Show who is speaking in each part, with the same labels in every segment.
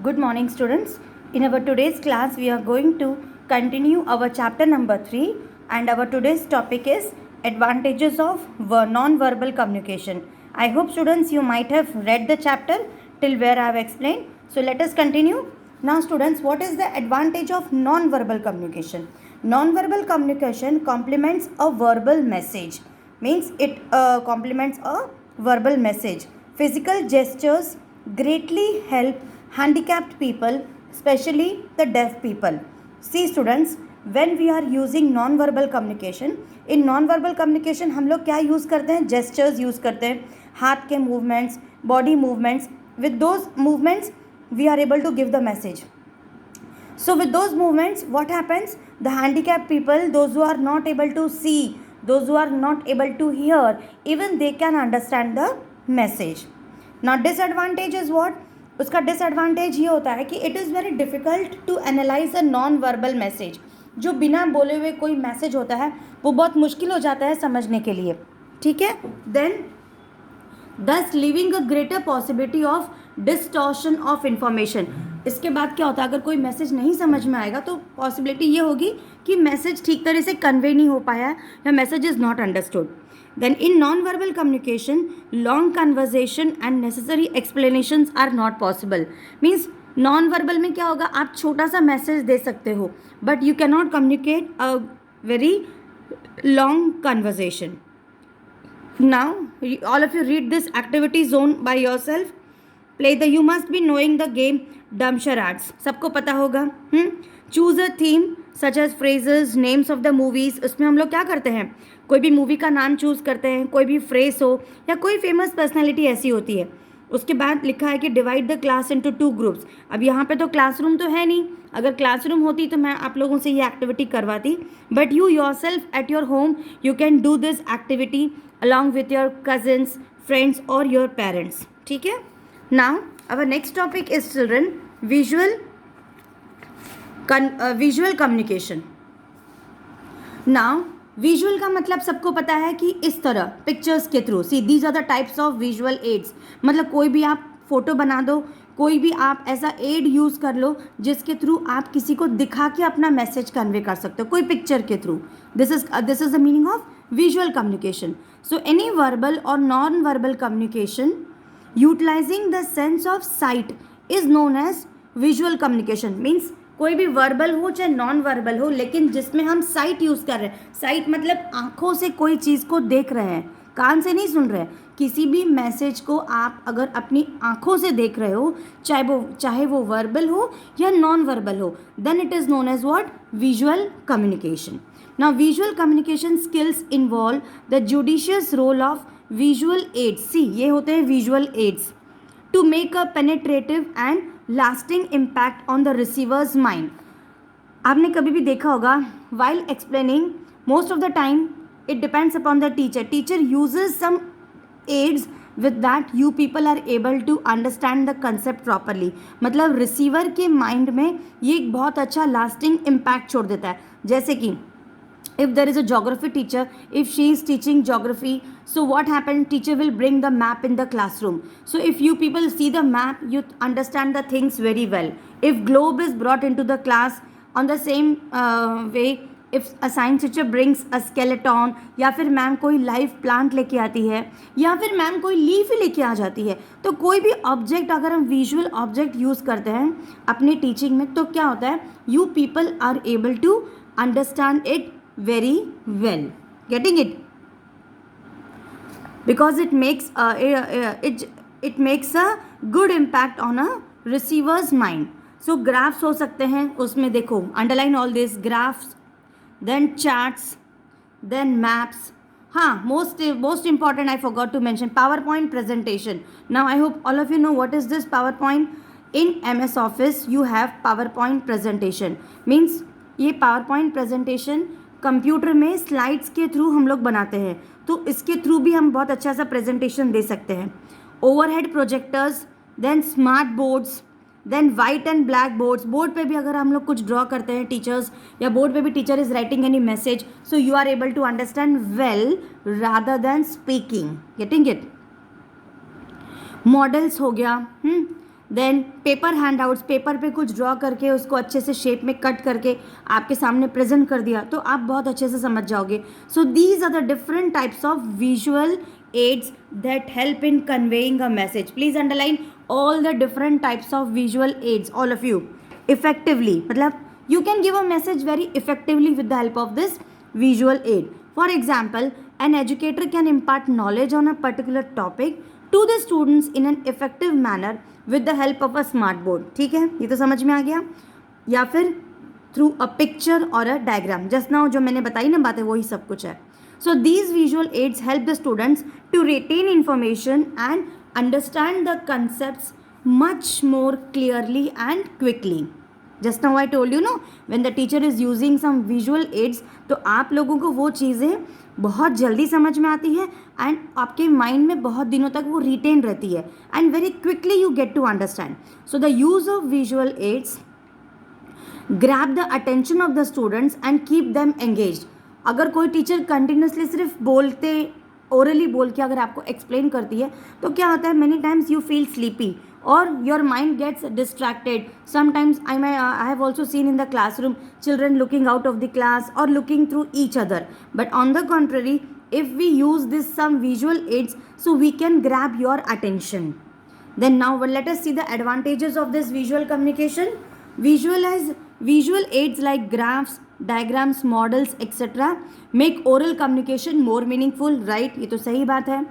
Speaker 1: Good morning, students. In our today's class, we are going to continue our chapter number 3, and our today's topic is advantages of non-verbal communication. I hope, students, you might have read the chapter till where I have explained. So let us continue. Now, students, what is the advantage of non-verbal communication? Non-verbal communication complements a verbal message. Means it complements a verbal message. Physical gestures greatly help handicapped people, especially the deaf people. See students, when we are using non-verbal communication, in non-verbal communication हम लोग क्या use करते हैं? Gestures use करते हैं, हाथ के movements, body movements. With those movements, we are able to give the message. So with those movements, what happens? The handicapped people, those who are not able to see, those who are not able to hear, even they can understand the message. Now disadvantage is what? उसका disadvantage ये होता है कि it is very difficult to analyse a non verbal message. जो बिना बोले हुए कोई मैसेज होता है वो बहुत मुश्किल हो जाता है समझने के लिए. ठीक है. देन दस living a greater possibility of distortion of information. इसके बाद क्या होता है, अगर कोई मैसेज नहीं समझ में आएगा तो पॉसिबिलिटी ये होगी कि मैसेज ठीक तरह से कन्वे नहीं हो पाया या message is not understood. Then in non-verbal communication, long conversation and necessary explanations are not possible. Means non-verbal में क्या होगा, आप छोटा सा मैसेज दे सकते हो but you cannot communicate a very long conversation. Now all of you read this activity zone by yourself. Play the you must be knowing the game dumb charades. सबको पता होगा. Choose a theme such as phrases, names of the movies. उसमें हम लोग क्या करते हैं, कोई भी मूवी का नाम चूज़ करते हैं, कोई भी फ्रेज हो या कोई फेमस पर्सनैलिटी ऐसी होती है. उसके बाद लिखा है कि divide the class into 2 groups. अब यहाँ पे तो क्लासरूम तो है नहीं. अगर क्लासरूम होती तो मैं आप लोगों से ये एक्टिविटी करवाती. But you yourself at your home you can do this activity along with your cousins, friends और योर पेरेंट्स. ठीक है. Now our next topic is children visual communication. Now visual का मतलब सबको पता है कि इस तरह पिक्चर्स के through. See these are the types of visual aids. मतलब कोई भी आप फोटो बना दो, कोई भी आप ऐसा एड यूज़ कर लो जिसके थ्रू आप किसी को दिखा के अपना मैसेज कन्वे कर सकते हो, कोई पिक्चर के through. This is the meaning of visual communication. So any verbal और non verbal communication utilising the sense of sight is known as visual communication. Means कोई भी वर्बल हो चाहे नॉन वर्बल हो, लेकिन जिसमें हम साइट यूज़ कर रहे हैं. साइट मतलब आँखों से कोई चीज़ को देख रहे हैं, कान से नहीं सुन रहे हैं. किसी भी मैसेज को आप अगर अपनी आँखों से देख रहे हो, चाहे वो वर्बल हो या नॉन वर्बल हो, then it is known as what? Visual communication. Now visual communication skills involve the judicious role of visual aids. See ये होते हैं visual aids to make a penetrative and lasting impact on the receiver's mind. आपने कभी भी देखा होगा while explaining, most of the time it depends upon the teacher. Teacher uses some aids with that you people are able to understand the concept properly. मतलब receiver के mind में ये एक बहुत अच्छा लास्टिंग इम्पैक्ट छोड़ देता है. जैसे कि if there is a geography teacher, if she is teaching geography, so what happened, teacher will bring the map in the classroom. So if you people see the map, you understand the things very well. If globe is brought into the class, on the same way, if a science teacher brings a skeleton, या फिर ma'am कोई live plant लेके आती है, या फिर ma'am कोई leaf ही लेके आ जाती है, तो कोई भी ऑब्जेक्ट अगर हम विजुअल ऑब्जेक्ट यूज़ करते हैं अपनी टीचिंग में, तो क्या होता है, you people are able to understand it very well. Getting it? Because it makes it makes a good impact on a receiver's mind. So graphs हो सकते हैं, उसमें देखो underline all this graphs, then charts, then maps. हाँ, most important I forgot to mention PowerPoint presentation. Now I hope all of you know what is this PowerPoint. In MS Office you have PowerPoint presentation. Means ये PowerPoint presentation computer में slides के through हम लोग बनाते हैं, तो इसके through भी हम बहुत अच्छा सा प्रेजेंटेशन दे सकते हैं. Overhead projectors, then smart boards, then white and black boards. Board पे भी अगर हम लोग कुछ ड्रॉ करते हैं टीचर्स, या बोर्ड पे भी teacher is writing any message, so you are able to understand well rather than speaking. Getting it? Models हो गया. देन पेपर हैंडआउट्स, पेपर पे कुछ ड्रॉ करके उसको अच्छे से शेप में कट करके आपके सामने प्रेजेंट कर दिया तो आप बहुत अच्छे से समझ जाओगे. So these are the different types of visual aids that help in conveying a message. Please underline all the different types of visual aids, all of you. Effectively, मतलब you can give a message very effectively with the help of this visual aid. For example, an educator can impart knowledge on a particular topic to the students in an effective manner with the help of a smart board. ठीक है, ये तो समझ में आ गया. या फिर through a picture or a diagram. Just now जो मैंने बताई ना बातें वही सब कुछ है. So these visual aids help the students to retain information and understand the concepts much more clearly and quickly. Just now I told you no, when the teacher is using some visual aids तो आप लोगों को वो चीज़ें बहुत जल्दी समझ में आती है एंड आपके माइंड में बहुत दिनों तक वो रिटेन रहती है and very quickly you get to understand. So the use of visual aids grab the attention of the students and keep them engaged. अगर कोई टीचर कंटिन्यूसली सिर्फ बोलते ओरली बोल के अगर आपको एक्सप्लेन करती है तो क्या होता है, many times you feel sleepy और your mind gets distracted. Sometimes I have also seen in the classroom children looking out of the class और looking through each other. But on the contrary, if we use this some visual aids, so we can grab your attention. Then now let us see the advantages of this visual communication. Visual aids like graphs, diagrams, models, etc. make oral communication more meaningful, right? ये तो सही बात है.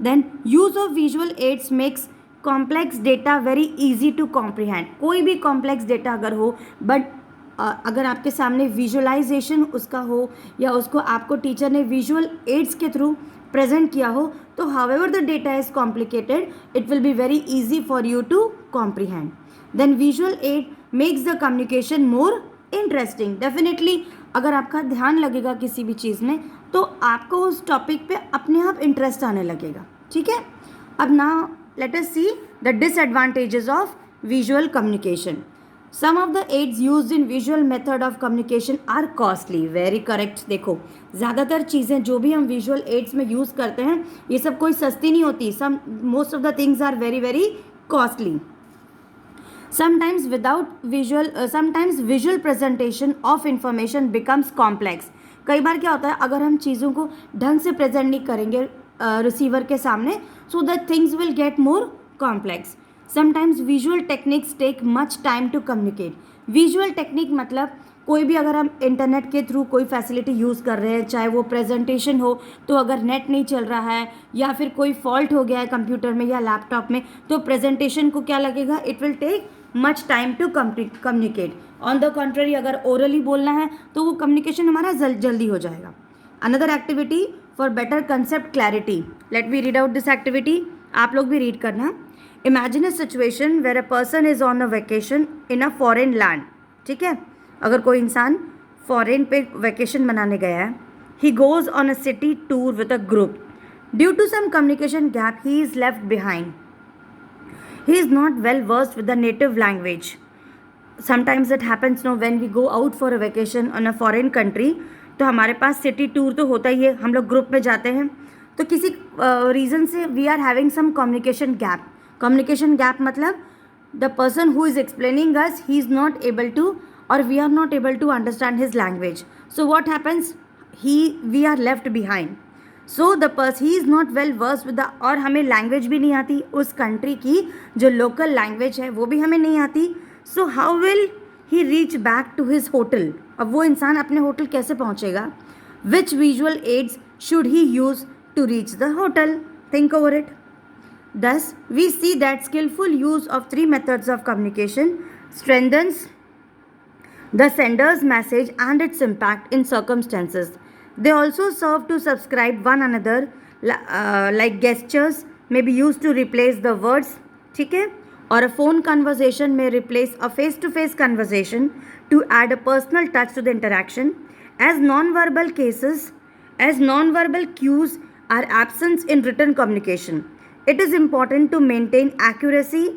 Speaker 1: Then use of visual aids makes complex data very easy to comprehend. कोई भी complex data अगर हो but अगर आपके सामने विजुअलाइजेशन उसका हो या उसको आपको टीचर ने विजुअल एड्स के थ्रू प्रेजेंट किया हो तो however the data is complicated it will be very easy for you to comprehend. Then visual aid makes the communication more interesting. Definitely अगर आपका ध्यान लगेगा किसी भी चीज़ में तो आपको उस टॉपिक पे अपने आप इंटरेस्ट आने लगेगा. ठीक है. अब now let us see the disadvantages of visual communication. Some of the aids used in visual method of communication are costly. Very correct. देखो ज़्यादातर चीज़ें जो भी हम visual aids में यूज़ करते हैं ये सब कोई सस्ती नहीं होती. Most of the things are very very costly. Sometimes visual presentation of information becomes complex. कई बार क्या होता है अगर हम चीज़ों को ढंग से प्रेजेंट नहीं करेंगे रिसीवर के सामने so that things will get more complex. Sometimes visual techniques take much time to communicate. Visual technique मतलब कोई भी अगर हम इंटरनेट के थ्रू कोई फैसिलिटी यूज़ कर रहे हैं चाहे वो प्रेजेंटेशन हो तो अगर नेट नहीं चल रहा है या फिर कोई फॉल्ट हो गया है कंप्यूटर में या लैपटॉप में तो प्रेजेंटेशन को क्या लगेगा, it will take much time to communicate. On the contrary अगर ओरली बोलना है तो वो कम्युनिकेशन हमारा जल्दी हो जाएगा. Another activity for better concept clarity. Let me read out this activity. आप लोग भी रीड करना. Imagine a situation where a person is on a vacation in a foreign land. ठीक है. अगर कोई इंसान फॉरेन पे वैकेशन मनाने गया है. He goes on a city tour with a group. Due to some communication gap, he is left behind. He is not well versed with the native language. Sometimes it happens no when we go out for a vacation on a foreign country. तो हमारे पास city tour तो होता ही है, हम लोग group में जाते हैं तो किसी रीज़न से we are having some communication gap. Communication gap मतलब the person who is explaining us he is not able to or we are not able to understand his language. So what happens? We are left behind. So the person he is not well versed with the और हमें language भी नहीं आती उस country की जो local language है वो भी हमें नहीं आती. So how will he reach back to his hotel? अब वो इंसान अपने होटल कैसे पहुँचेगा? Which visual aids should he use to reach the hotel? Think over it. Thus, we see that skillful use of three methods of communication strengthens the sender's message and its impact in circumstances. They also serve to subscribe one another, like gestures may be used to replace the words, ठीक है? Or a phone conversation may replace a face-to-face conversation to add a personal touch to the interaction. As non-verbal cues are absent in written communication. It is important to maintain accuracy,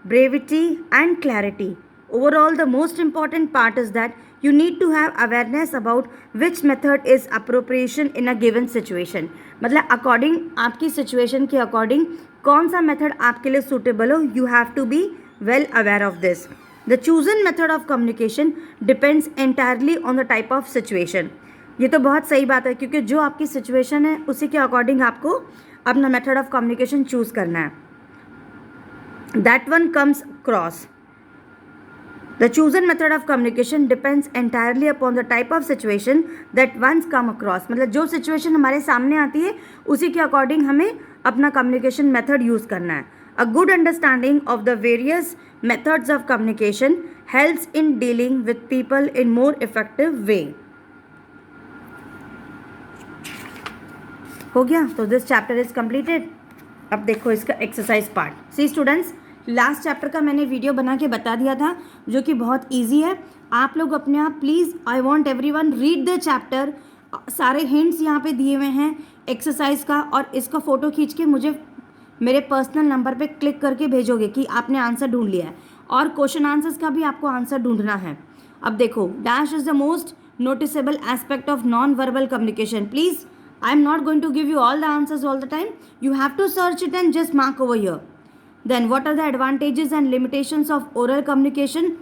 Speaker 1: brevity and clarity. Overall, the most important part is that you need to have awareness about which method is appropriation in a given situation. मतलब according आपकी situation के according कौन सा method आपके लिए suitable हो, you have to be well aware of this. The chosen method of communication depends entirely on the type of situation. ये तो बहुत सही बात है, क्योंकि जो आपकी सिचुएशन है उसी के अकॉर्डिंग आपको अपना मेथड ऑफ कम्युनिकेशन चूज करना है. That one comes across. The chosen method of communication depends entirely upon the type of situation that one's come across. मतलब जो सिचुएशन हमारे सामने आती है उसी के अकॉर्डिंग हमें अपना कम्युनिकेशन मेथड यूज़ करना है. A good understanding of the various methods of communication helps in dealing with people in more effective way. हो गया, तो दिस चैप्टर इज कंप्लीटेड. अब देखो इसका एक्सरसाइज पार्ट. सी स्टूडेंट्स, लास्ट चैप्टर का मैंने वीडियो बना के बता दिया था जो कि बहुत इजी है. आप लोग अपने आप please, I want everyone read the chapter. सारे हिंट्स यहाँ पे दिए हुए हैं एक्सरसाइज का, और इसका फ़ोटो खींच के मुझे मेरे पर्सनल नंबर पे क्लिक करके भेजोगे कि आपने आंसर ढूंढ लिया है. और क्वेश्चन आंसर्स का भी आपको आंसर ढूंढना है. अब देखो, dash is the most noticeable aspect of non-verbal communication. Please, I am not going to give you all the answers all the time. You have to search it and just mark over here. Then what are the advantages and limitations of oral communication?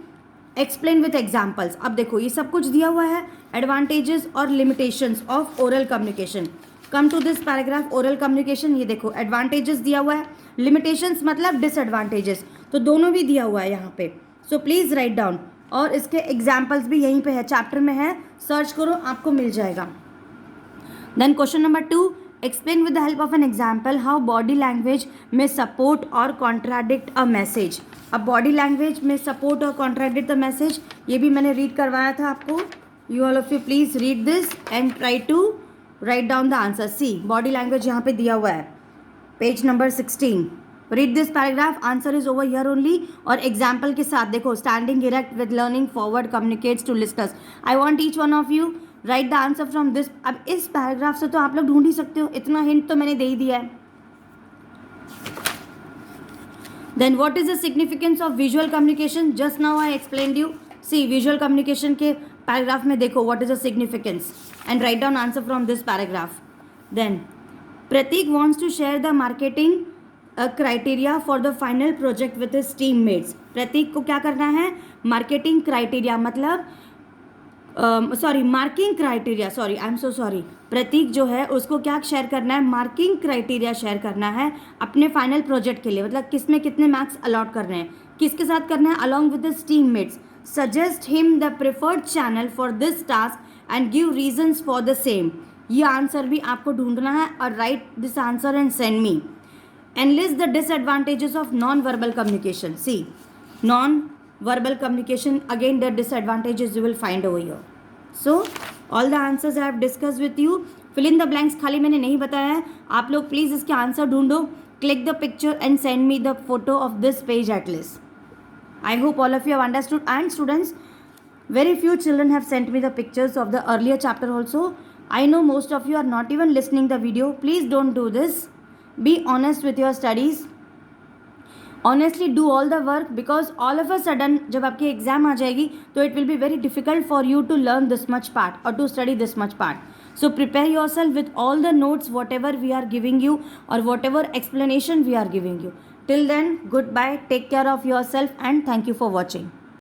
Speaker 1: Explain with examples. अब देखो ये सब कुछ दिया हुआ है, advantages और limitations of oral communication. Come to this paragraph, oral communication. ये देखो advantages दिया हुआ है, limitations मतलब disadvantages, तो दोनों भी दिया हुआ है यहाँ पे. So please write down. और इसके एग्जाम्पल्स भी यहीं पे है, चैप्टर में है, सर्च करो आपको मिल जाएगा. Then question number 2, explain with the help of an example how body language में सपोर्ट और कॉन्ट्राडिक्ट अ मैसेज. अब बॉडी लैंग्वेज में सपोर्ट और कॉन्ट्राडिक्ट द मैसेज, ये भी मैंने रीड करवाया था आपको. You all of you please read this and try to write down the answer. See body language यहाँ पे दिया हुआ है, page number 16. Read this paragraph, answer is over here only. और एग्जाम्पल के साथ देखो, standing erect with learning forward communicates to listeners. I want each one of you write the answer from this. अब इस पैराग्राफ से तो आप लोग ढूंढ ही सकते हो, इतना हिंट तो मैंने दे ही दिया है. Then what is the significance of visual communication? Just now I explained you. See visual communication के पैराग्राफ में देखो what is the significance and write down answer from this paragraph. Then Prateek wants to share the marketing criteria for the final project with his teammates. Prateek को क्या करना है? Marketing criteria मतलब marking criteria, I am so sorry. Prateek जो है उसको क्या share करना है? मार्किंग क्राइटेरिया शेयर करना है अपने फाइनल प्रोजेक्ट के लिए. मतलब किसमें कितने मार्क्स अलॉट करने हैं, किसके साथ करना है? Along with his teammates. Suggest him the preferred channel for this task and give reasons for the same. ये आंसर भी आपको ढूंढना है और right this answer and send me. And list the disadvantages of non-verbal communication. See, non-verbal communication, again the disadvantages you will find over here. So, all the answers I have discussed with you. Fill in the blanks. खाली मैंने नहीं बताया है, आप लोग please इसके answer ढूंढो. Click the picture and send me the photo of this page at least. I hope all of you have understood. And students, very few children have sent me the pictures of the earlier chapter also. I know most of you are not even listening the video. Please don't do this. Be honest with your studies. Honestly do all the work, because all of a sudden जब आपकी exam आ जाएगी तो it will be very difficult for you to learn this much part or to study this much part. So prepare yourself with all the notes whatever we are giving you or whatever explanation we are giving you. Till then, goodbye, take care of yourself and thank you for watching.